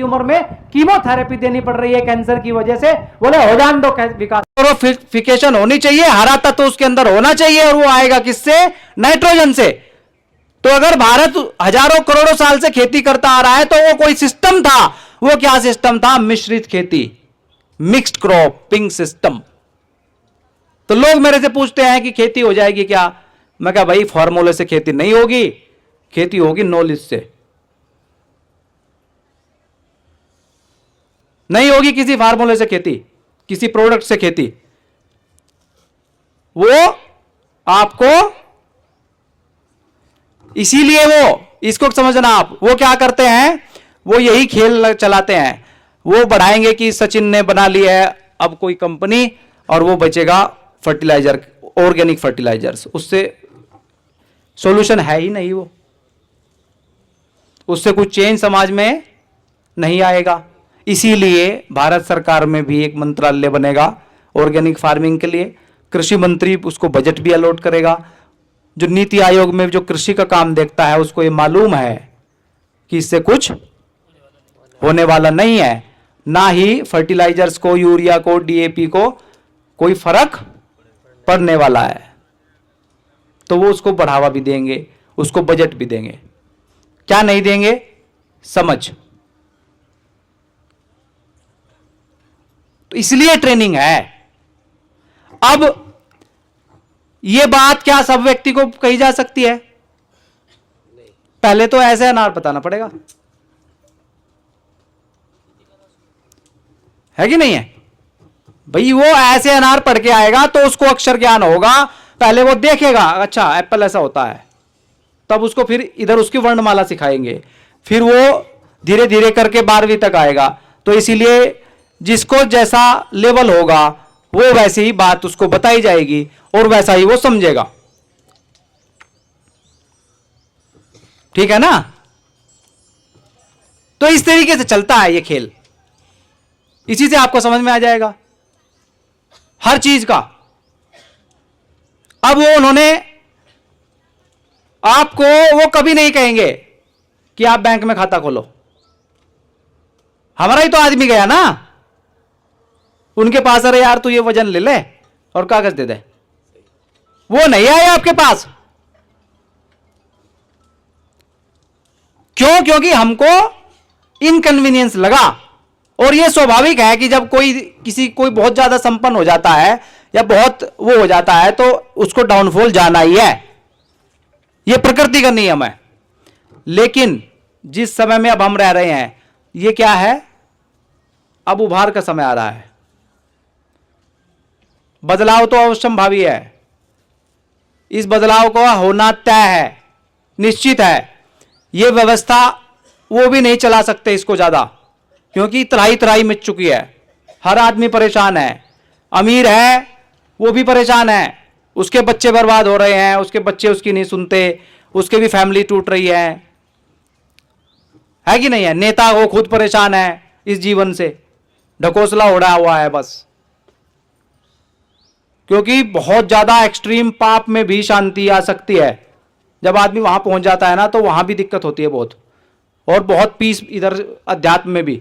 उम्र में कीमोथेरेपी देनी पड़ रही है कैंसर की वजह से। बोले हो जान दो विकास, क्लोरोफिकेशन होनी चाहिए, हरा तत्व उसके अंदर होना चाहिए, और वो आएगा किससे? नाइट्रोजन से। तो अगर भारत हजारों करोड़ों साल से खेती करता आ रहा है तो वो कोई सिस्टम था। वो क्या सिस्टम था? मिश्रित खेती, मिक्स्ड क्रॉपिंग सिस्टम। तो लोग मेरे से पूछते हैं कि खेती हो जाएगी क्या? मैं कहा भाई फॉर्मूले से खेती नहीं होगी, खेती होगी नॉलेज से। नहीं होगी किसी फार्मूले से खेती, किसी प्रोडक्ट से खेती। वो आपको, इसीलिए वो, इसको समझना आप, वो क्या करते हैं? वो यही खेल चलाते हैं। वो बढ़ाएंगे कि सचिन ने बना लिया है अब कोई कंपनी, और वो बचेगा फर्टिलाइजर, ऑर्गेनिक फर्टिलाइजर्स। उससे सॉल्यूशन है ही नहीं, वो उससे कुछ चेंज समाज में नहीं आएगा। इसीलिए भारत सरकार में भी एक मंत्रालय बनेगा ऑर्गेनिक फार्मिंग के लिए। कृषि मंत्री उसको बजट भी अलॉट करेगा। जो नीति आयोग में जो कृषि का काम देखता है उसको ये मालूम है कि इससे कुछ होने वाला नहीं है, ना ही फर्टिलाइजर्स को, यूरिया को, डीएपी को कोई फर्क पड़ने वाला है। तो वो उसको बढ़ावा भी देंगे, उसको बजट भी देंगे। क्या नहीं देंगे? समझ। तो इसलिए ट्रेनिंग है। अब यह बात क्या सब व्यक्ति को कही जा सकती है? पहले तो ऐसे अनार बताना पड़ेगा, है कि नहीं है भाई? वो ऐसे अनार पढ़ के आएगा तो उसको अक्षर ज्ञान होगा। पहले वो देखेगा, अच्छा एप्पल ऐसा होता है, तब उसको फिर इधर उसकी वर्णमाला सिखाएंगे, फिर वो धीरे धीरे करके 12वीं तक आएगा। तो इसीलिए जिसको जैसा लेवल होगा वो वैसे ही बात उसको बताई जाएगी और वैसा ही वो समझेगा। ठीक है ना? तो इस तरीके से चलता है ये खेल। इसी से आपको समझ में आ जाएगा हर चीज का। अब वो उन्होंने आपको, वो कभी नहीं कहेंगे कि आप बैंक में खाता खोलो। हमारा ही तो आदमी गया ना उनके पास, अरे यार तू ये वजन ले ले और कागज दे दे। वो नहीं आए आपके पास। क्यों? क्योंकि हमको इनकन्वीनियंस लगा। और ये स्वाभाविक है कि जब कोई बहुत ज्यादा संपन्न हो जाता है या बहुत वो हो जाता है तो उसको डाउनफॉल जाना ही है। ये प्रकृति का नियम है। लेकिन जिस समय में अब हम रह रहे हैं, ये क्या है? अब उभार का समय आ रहा है। बदलाव तो अवश्यंभावी है। इस बदलाव को होना तय है, निश्चित है। यह व्यवस्था वो भी नहीं चला सकते इसको ज्यादा, क्योंकि तराई तराई मिट चुकी है। हर आदमी परेशान है। अमीर है वो भी परेशान है, उसके बच्चे बर्बाद हो रहे हैं, उसके बच्चे उसकी नहीं सुनते, उसके भी फैमिली टूट रही है कि नहीं है? नेता वो खुद परेशान है इस जीवन से, ढकोसला उड़ा हुआ है बस। क्योंकि बहुत ज्यादा एक्सट्रीम पाप में भी शांति आ सकती है। जब आदमी वहां पहुंच जाता है ना तो वहां भी दिक्कत होती है बहुत, और बहुत पीस इधर अध्यात्म में भी।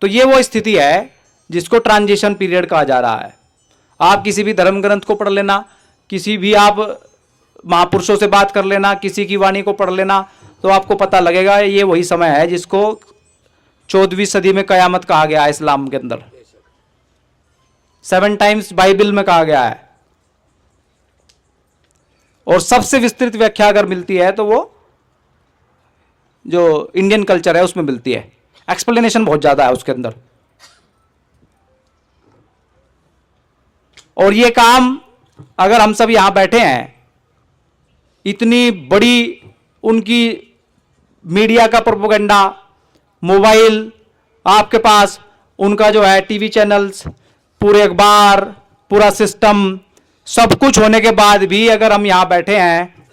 तो ये वो स्थिति है जिसको ट्रांजिशन पीरियड कहा जा रहा है। आप किसी भी धर्म ग्रंथ को पढ़ लेना, किसी भी आप महापुरुषों से बात कर लेना, किसी की वाणी को पढ़ लेना, तो आपको पता लगेगा ये वही समय है जिसको 14वीं सदी में कयामत कहा गया है इस्लाम के अंदर। 7 टाइम्स बाइबल में कहा गया है। और सबसे विस्तृत व्याख्या अगर मिलती है तो वो जो इंडियन कल्चर है उसमें मिलती है। एक्सप्लेनेशन बहुत ज्यादा है उसके अंदर। और ये काम अगर हम सब यहां बैठे हैं, इतनी बड़ी उनकी मीडिया का प्रोपेगेंडा, मोबाइल आपके पास, उनका जो है टीवी चैनल्स, पूरे अखबार, पूरा सिस्टम, सब कुछ होने के बाद भी अगर हम यहां बैठे हैं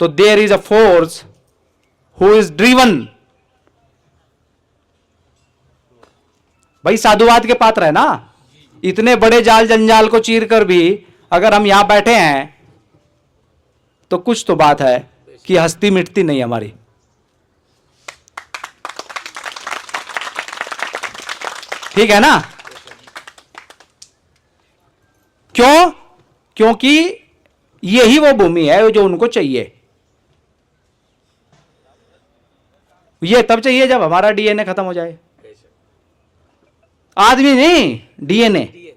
तो there is a force who is driven. भाई साधुवाद के पात्र है ना। इतने बड़े जाल जंजाल को चीर कर भी अगर हम यहां बैठे हैं तो कुछ तो बात है कि हस्ती मिटती नहीं हमारी। ठीक है ना? क्यों? क्योंकि यही वो भूमि है जो उनको चाहिए। ये तब चाहिए जब हमारा डीएनए खत्म हो जाए। आदमी नहीं, डीएनए।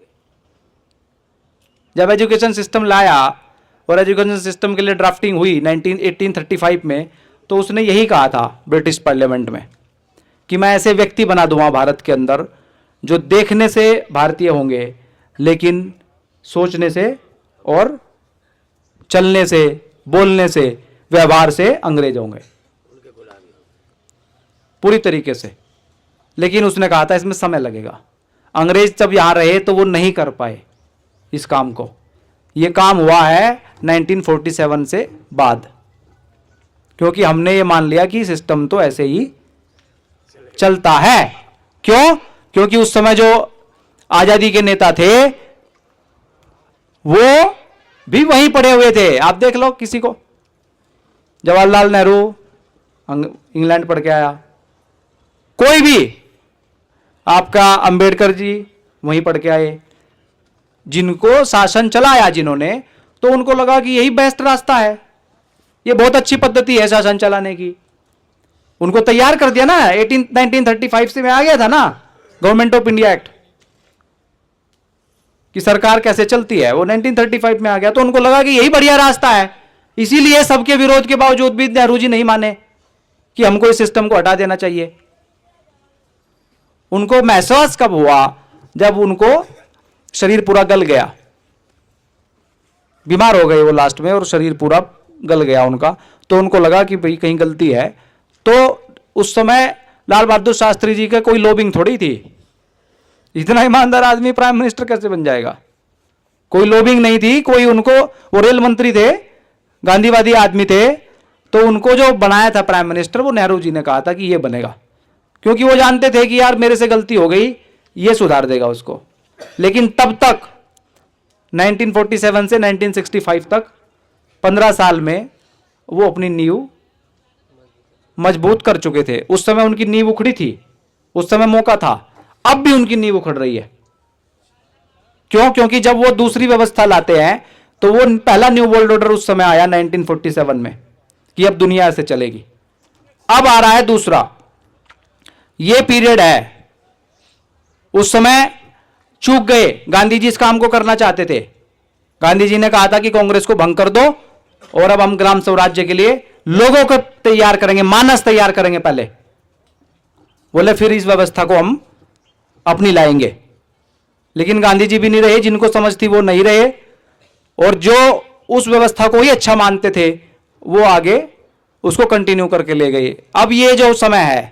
जब एजुकेशन सिस्टम लाया और एजुकेशन सिस्टम के लिए ड्राफ्टिंग हुई 1835 में, तो उसने यही कहा था ब्रिटिश पार्लियामेंट में कि मैं ऐसे व्यक्ति बना दूंगा भारत के अंदर जो देखने से भारतीय होंगे लेकिन सोचने से और चलने से, बोलने से, व्यवहार से अंग्रेज होंगे पूरी तरीके से। लेकिन उसने कहा था इसमें समय लगेगा। अंग्रेज जब यहां रहे तो वो नहीं कर पाए इस काम को। ये काम हुआ है 1947 से बाद, क्योंकि हमने ये मान लिया कि सिस्टम तो ऐसे ही चलता है। क्यों? क्योंकि उस समय जो आजादी के नेता थे वो भी वहीं पड़े हुए थे। आप देख लो किसी को, जवाहरलाल नेहरू इंग्लैंड पढ़ के आया, कोई भी, आपका अंबेडकर जी वहीं पढ़ के आए। जिनको शासन चलाया जिन्होंने, तो उनको लगा कि यही बेस्ट रास्ता है, ये बहुत अच्छी पद्धति है शासन चलाने की। उनको तैयार कर दिया ना 1935 से में आ गया था ना गवर्नमेंट ऑफ इंडिया एक्ट कि सरकार कैसे चलती है, वो 1935 में आ गया। तो उनको लगा कि यही बढ़िया रास्ता है। इसीलिए सबके विरोध के बावजूद भी नेहरू जी नहीं माने कि हमको इस सिस्टम को हटा देना चाहिए। उनको महसूस कब हुआ? जब उनको शरीर पूरा गल गया, बीमार हो गए वो लास्ट में और शरीर पूरा गल गया उनका। तो उनको लगा कि भाई कहीं गलती है। तो उस समय लाल बहादुर शास्त्री जी का कोई लॉबिंग थोड़ी थी। इतना ईमानदार आदमी प्राइम मिनिस्टर कैसे बन जाएगा? कोई लॉबिंग नहीं थी कोई। उनको, वो रेल मंत्री थे, गांधीवादी आदमी थे, तो उनको जो बनाया था प्राइम मिनिस्टर वो नेहरू जी ने कहा था कि ये बनेगा, क्योंकि वो जानते थे कि यार मेरे से गलती हो गई, ये सुधार देगा उसको। लेकिन तब तक 1947 से 1965 तक 15 साल में वो अपनी नींव मजबूत कर चुके थे। उस समय उनकी नींव उखड़ी थी, उस समय मौका था। अब भी उनकी नींव उखड़ रही है। क्यों? क्योंकि जब वो दूसरी व्यवस्था लाते हैं तो वो पहला न्यू वर्ल्ड ऑर्डर उस समय आया 1947 में कि अब दुनिया ऐसे चलेगी। अब आ रहा है दूसरा। ये पीरियड है, उस समय चूक गए। गांधी जी इस काम को करना चाहते थे। गांधी जी ने कहा था कि कांग्रेस को भंग कर दो और अब हम ग्राम स्वराज्य के लिए लोगों को तैयार करेंगे, मानस तैयार करेंगे पहले, बोले फिर इस व्यवस्था को हम अपनी लाएंगे। लेकिन गांधी जी भी नहीं रहे, जिनको समझ थी वो नहीं रहे, और जो उस व्यवस्था को ही अच्छा मानते थे वो आगे उसको कंटिन्यू करके ले गए। अब ये जो समय है,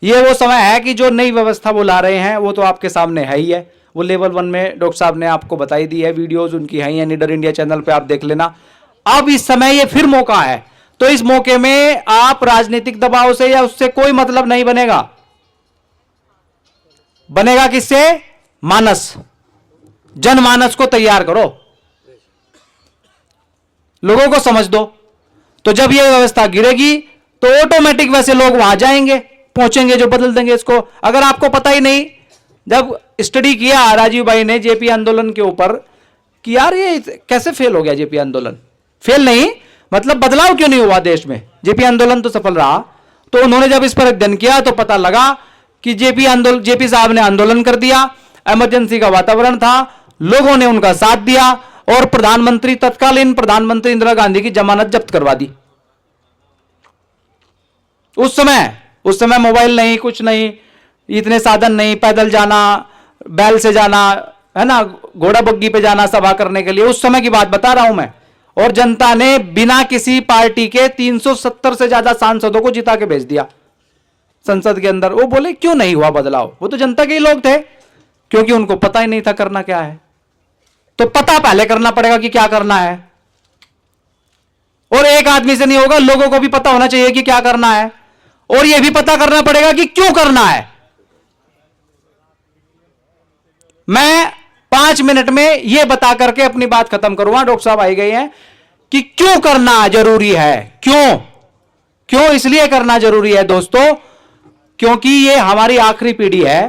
ये वो समय है कि जो नई व्यवस्था वो ला रहे हैं वो तो आपके सामने है ही है। वो लेवल 1 में डॉक्टर साहब ने आपको बताई दी है, वीडियोज उनकी हैं, निडर इंडिया चैनल पे आप देख लेना। अब इस समय ये फिर मौका है, तो इस मौके में आप राजनीतिक दबाव से या उससे कोई मतलब नहीं बनेगा। बनेगा किससे? मानस, जनमानस को तैयार करो, लोगों को समझ दो। तो जब यह व्यवस्था गिरेगी तो ऑटोमेटिक वैसे लोग वहां जाएंगे, पहुंचेंगे जो बदल देंगे इसको। अगर आपको पता ही नहीं, जब स्टडी किया राजीव भाई ने जेपी आंदोलन के ऊपर कि यार ये कैसे फेल हो गया जेपी आंदोलन, फेल नहीं मतलब बदलाव क्यों नहीं हुआ देश में, जेपी आंदोलन तो सफल रहा। तो उन्होंने जब इस पर अध्ययन किया तो पता लगा कि जेपी साहब ने आंदोलन कर दिया, इमरजेंसी का वातावरण था, लोगों ने उनका साथ दिया और प्रधानमंत्री, तत्कालीन प्रधानमंत्री इंदिरा गांधी की जमानत जब्त करवा दी। उस समय मोबाइल नहीं, कुछ नहीं, इतने साधन नहीं, पैदल जाना, बैल से जाना, है ना, घोड़ा बग्गी पे जाना सभा करने के लिए, उस समय की बात बता रहा हूं मैं। और जनता ने बिना किसी पार्टी के 370 से ज्यादा सांसदों को जिता के भेज दिया संसद के अंदर। वो बोले क्यों नहीं हुआ बदलाव? वो तो जनता के ही लोग थे, क्योंकि उनको पता ही नहीं था करना क्या है। तो पता पहले करना पड़ेगा कि क्या करना है, और एक आदमी से नहीं होगा, लोगों को भी पता होना चाहिए कि क्या करना है, और यह भी पता करना पड़ेगा कि क्यों करना है। मैं 5 मिनट में यह बता करके अपनी बात खत्म करूंगा। डॉक्टर साहब आई गए हैं कि क्यों करना जरूरी है। क्यों इसलिए करना जरूरी है दोस्तों, क्योंकि ये हमारी आखिरी पीढ़ी है,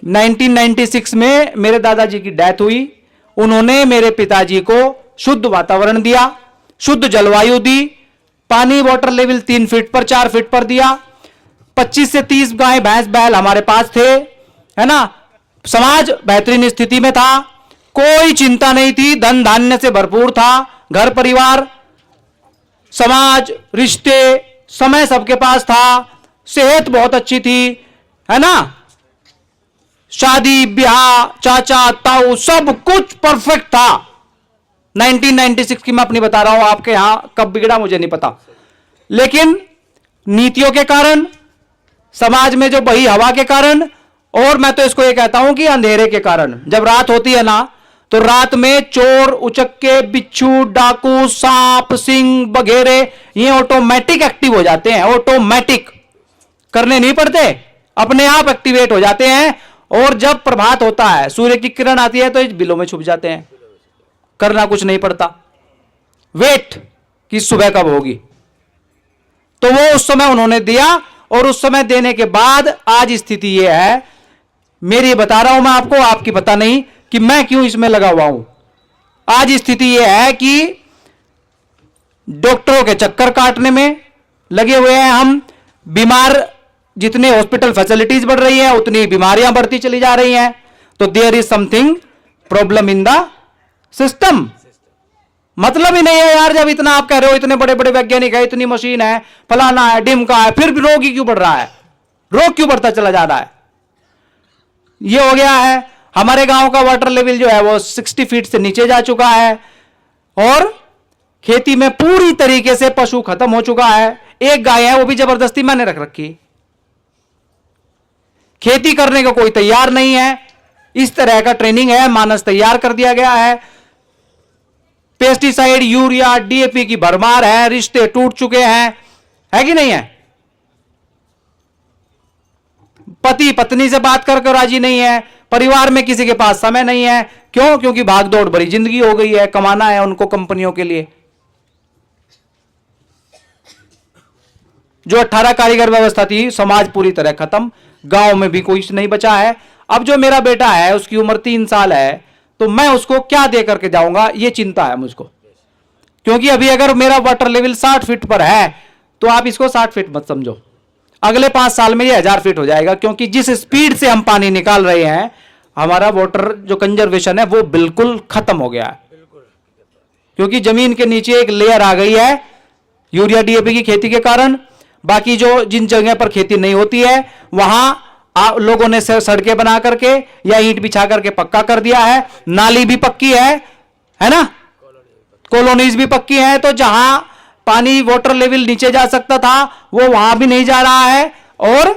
1996 में मेरे दादाजी की डेथ हुई। उन्होंने मेरे पिताजी को शुद्ध वातावरण दिया, शुद्ध जलवायु दी, पानी वाटर लेवल 3 फीट पर 4 फीट पर दिया। 25 से 30 गाय भैंस बैल हमारे पास थे, है ना। समाज बेहतरीन स्थिति में था, कोई चिंता नहीं थी, धन धान्य से भरपूर था, घर परिवार समाज रिश्ते समय सबके पास था, सेहत बहुत अच्छी थी, है ना। शादी ब्याह चाचा ताऊ सब कुछ परफेक्ट था। 1996 की मैं अपनी बता रहा हूं, आपके यहां कब बिगड़ा मुझे नहीं पता, लेकिन नीतियों के कारण, समाज में जो बही हवा के कारण, और मैं तो इसको ये कहता हूं कि अंधेरे के कारण। जब रात होती है ना, तो रात में चोर उचक्के बिच्छू डाकू सांप सिंह बघेरे ये ऑटोमेटिक एक्टिव हो जाते हैं, ऑटोमेटिक करने नहीं पड़ते, अपने आप एक्टिवेट हो जाते हैं। और जब प्रभात होता है, सूर्य की किरण आती है, तो इस बिलों में छुप जाते हैं, करना कुछ नहीं पड़ता, वेट कि सुबह कब होगी। तो वो उस समय उन्होंने दिया, और उस समय देने के बाद आज स्थिति ये है, मेरी बता रहा हूं मैं आपको, आपकी पता नहीं कि मैं क्यों इसमें लगा हुआ हूं। आज स्थिति यह है कि डॉक्टरों के चक्कर काटने में लगे हुए हैं हम, बीमार जितने हॉस्पिटल फैसिलिटीज बढ़ रही है उतनी बीमारियां बढ़ती चली जा रही हैं। तो there is something problem in the system. मतलब ही नहीं है यार, जब इतना आप कह रहे हो, इतने बड़े बड़े वैज्ञानिक है, इतनी मशीन है, फलाना है ढिमका है, फिर भी रोग ही क्यों बढ़ रहा है, रोग क्यों बढ़ता चला जा रहा है। ये हो गया है, हमारे गांव का वाटर लेवल जो है वो 60 फीट से नीचे जा चुका है, और खेती में पूरी तरीके से पशु खत्म हो चुका है। एक गाय है, वो भी जबरदस्ती मैंने रख रखी, खेती करने का कोई तैयार नहीं है। इस तरह का ट्रेनिंग है, मानस तैयार कर दिया गया है, पेस्टिसाइड यूरिया डीएपी की भरमार है, रिश्ते टूट चुके हैं, है कि नहीं है। पति पत्नी से बात करके राजी नहीं है, परिवार में किसी के पास समय नहीं है। क्यों? क्योंकि भागदौड़ भरी जिंदगी हो गई है, कमाना है उनको कंपनियों के लिए। जो 18 कारीगर व्यवस्था थी, समाज पूरी तरह खत्म, गांव में भी कोई नहीं बचा है। अब जो मेरा बेटा है, उसकी उम्र 3 साल है, तो मैं उसको क्या दे करके जाऊंगा, ये चिंता है मुझको। क्योंकि अभी अगर मेरा वाटर लेवल 60 फीट पर है, तो आप इसको 60 फीट मत समझो, अगले 5 साल में ये 1000 फीट हो जाएगा। क्योंकि जिस स्पीड से हम पानी निकाल रहे हैं, हमारा वाटर जो कंजर्वेशन है वो बिल्कुल खत्म हो गया है। क्योंकि जमीन के नीचे एक लेयर आ गई है यूरिया डीएपी की खेती के कारण। बाकी जो जिन जगह पर खेती नहीं होती है, वहां लोगों ने सड़कें बना करके या ईंट बिछा करके पक्का कर दिया है, नाली भी पक्की है ना, कॉलोनीज भी पक्की है। तो जहां पानी वाटर लेवल नीचे जा सकता था, वो वहां भी नहीं जा रहा है, और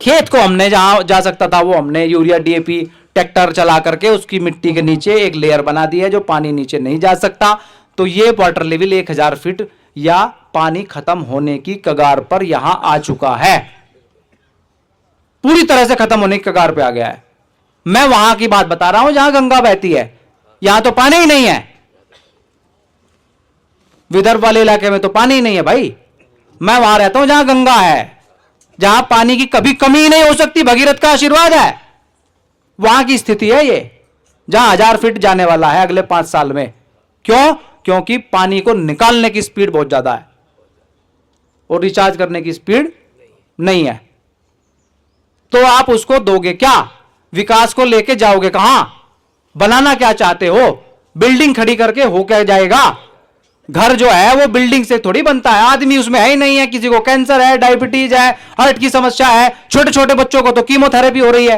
खेत को हमने जहां जा सकता था, वो हमने यूरिया डीएपी ट्रैक्टर चला करके उसकी मिट्टी के नीचे एक लेयर बना दी है, जो पानी नीचे नहीं जा सकता। तो ये वाटर लेवल 1000 फीट या पानी खत्म होने की कगार पर यहां आ चुका है, पूरी तरह से खत्म होने की कगार पे आ गया है। मैं वहां की बात बता रहा हूं जहां गंगा बहती है, यहां तो पानी ही नहीं है। विदर्भ वाले इलाके में तो पानी ही नहीं है भाई। मैं वहां रहता हूं जहां गंगा है, जहां पानी की कभी कमी नहीं हो सकती, भगीरथ का आशीर्वाद है। वहां की स्थिति है ये, जहां 1000 फीट जाने वाला है अगले 5 साल में। क्यों? क्योंकि पानी को निकालने की स्पीड बहुत ज्यादा है और रिचार्ज करने की स्पीड नहीं है। तो आप उसको दोगे क्या? विकास को लेके जाओगे कहां? बनाना क्या चाहते हो? बिल्डिंग खड़ी करके हो क्या जाएगा? घर जो है वो बिल्डिंग से थोड़ी बनता है, आदमी उसमें है ही नहीं है। किसी को कैंसर है, डायबिटीज है, हार्ट की समस्या है, छोटे छोटे बच्चों को तो कीमोथेरेपी हो रही है,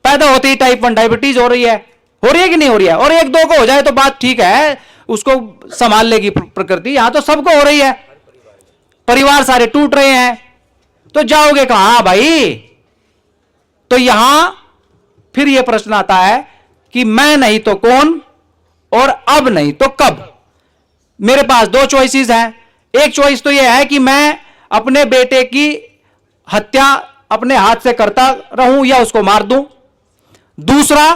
पैदा होते ही टाइप 1 डायबिटीज हो रही है कि नहीं हो रही है? और 1-2 को हो जाए तो बात ठीक है, उसको संभाल लेगी प्रकृति। यहां तो सबको हो रही है, परिवार सारे टूट रहे हैं, तो जाओगे कहां भाई? तो यहां फिर यह प्रश्न आता है कि मैं नहीं तो कौन, और अब नहीं तो कब। मेरे पास 2 चॉइसेस हैं। एक चॉइस तो यह है कि मैं अपने बेटे की हत्या अपने हाथ से करता रहूं या उसको मार दूं। दूसरा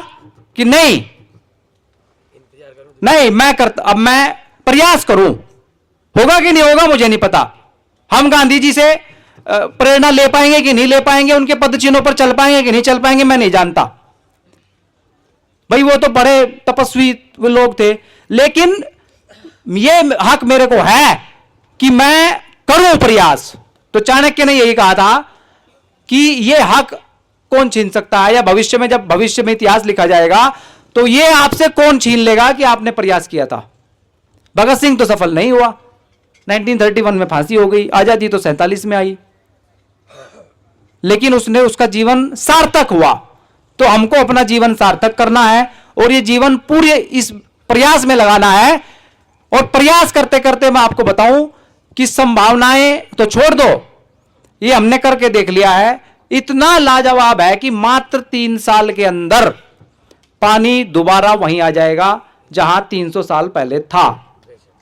कि नहीं अब मैं प्रयास करूं। होगा कि नहीं होगा मुझे नहीं पता। हम गांधी जी से प्रेरणा ले पाएंगे कि नहीं ले पाएंगे, उनके पद चिन्हों पर चल पाएंगे कि नहीं चल पाएंगे, मैं नहीं जानता। भाई वो तो बड़े तपस्वी लोग थे, लेकिन ये हक मेरे को है कि मैं करूं प्रयास। तो चाणक्य ने यही कहा था कि ये हक कौन छीन सकता है, या भविष्य में जब भविष्य में इतिहास लिखा जाएगा तो ये आपसे कौन छीन लेगा कि आपने प्रयास किया था। भगत सिंह तो सफल नहीं हुआ, 1931 में फांसी हो गई, आजादी तो 47 में आई, लेकिन उसने उसका जीवन सार्थक हुआ। तो हमको अपना जीवन सार्थक करना है और ये जीवन पूरे इस प्रयास में लगाना है। और प्रयास करते करते मैं आपको बताऊं कि संभावनाएं तो छोड़ दो, ये हमने करके देख लिया है, इतना लाजवाब है कि मात्र 3 साल के अंदर पानी दोबारा वहीं आ जाएगा जहां 300 साल पहले था।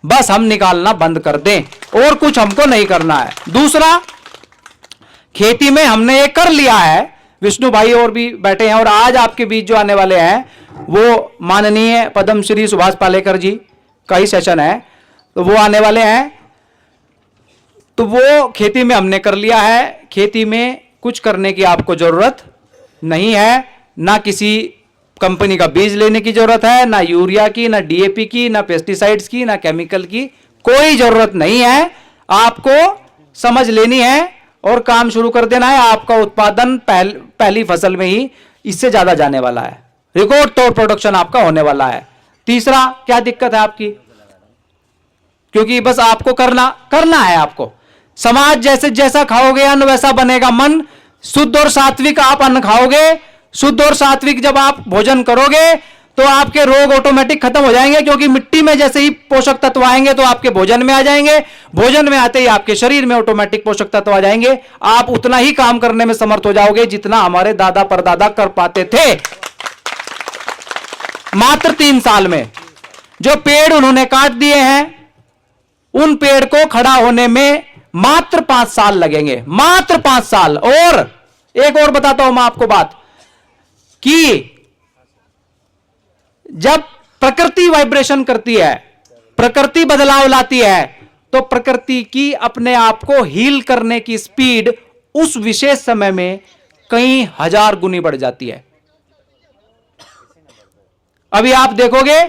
बस हम निकालना बंद कर दें और कुछ हमको नहीं करना है। दूसरा, खेती में हमने ये कर लिया है, विष्णु भाई और भी बैठे हैं, और आज आपके बीच जो आने वाले हैं वो माननीय पद्मश्री सुभाष पालेकर जी का ही सेशन है, तो वो आने वाले हैं। तो वो खेती में हमने कर लिया है, खेती में कुछ करने की आपको जरूरत नहीं है, ना किसी कंपनी का बीज लेने की जरूरत है, ना यूरिया की, ना डीएपी की, ना पेस्टिसाइड्स की, ना केमिकल की, कोई जरूरत नहीं है। आपको समझ लेनी है और काम शुरू कर देना है। आपका उत्पादन पहली फसल में ही इससे ज्यादा जाने वाला है, रिकॉर्ड तोड़ प्रोडक्शन आपका होने वाला है। तीसरा, क्या दिक्कत है आपकी? क्योंकि बस आपको करना है। आपको समाज जैसे जैसा खाओगे अन्न वैसा बनेगा मन। शुद्ध और सात्विक आप अन्न खाओगे, शुद्ध और सात्विक जब आप भोजन करोगे तो आपके रोग ऑटोमेटिक खत्म हो जाएंगे, क्योंकि मिट्टी में जैसे ही पोषक तत्व आएंगे तो आपके भोजन में आ जाएंगे, भोजन में आते ही आपके शरीर में ऑटोमेटिक पोषक तत्व आ जाएंगे। आप उतना ही काम करने में समर्थ हो जाओगे जितना हमारे दादा परदादा कर पाते थे। मात्र 3 साल में जो पेड़ उन्होंने काट दिए हैं, उन पेड़ को खड़ा होने में मात्र 5 साल लगेंगे, मात्र 5 साल। और एक और बताता हूं मैं आपको बात, कि जब प्रकृति वाइब्रेशन करती है, प्रकृति बदलाव लाती है, तो प्रकृति की अपने आप को हील करने की स्पीड उस विशेष समय में कई हजार गुनी बढ़ जाती है। अभी आप देखोगे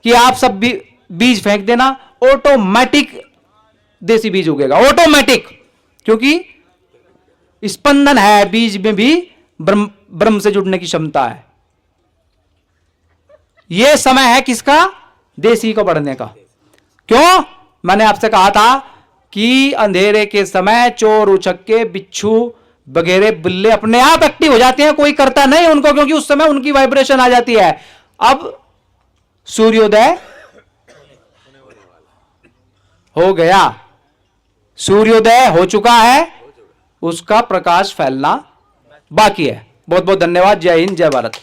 कि आप सब बीज फेंक देना, ऑटोमेटिक देसी बीज उगेगा, ऑटोमेटिक, क्योंकि स्पंदन है बीज में भी, ब्रह्म से जुड़ने की क्षमता है। यह समय है किसका? देसी को बढ़ने का। क्यों? मैंने आपसे कहा था कि अंधेरे के समय चोर उछक्के बिच्छू वगैरह बिल्ले अपने आप एक्टिव हो जाते हैं, कोई करता नहीं उनको, क्योंकि उस समय उनकी वाइब्रेशन आ जाती है। अब सूर्योदय हो गया, सूर्योदय हो चुका है, उसका प्रकाश फैलना बाकी है। बहुत बहुत धन्यवाद। जय हिंद, जय भारत।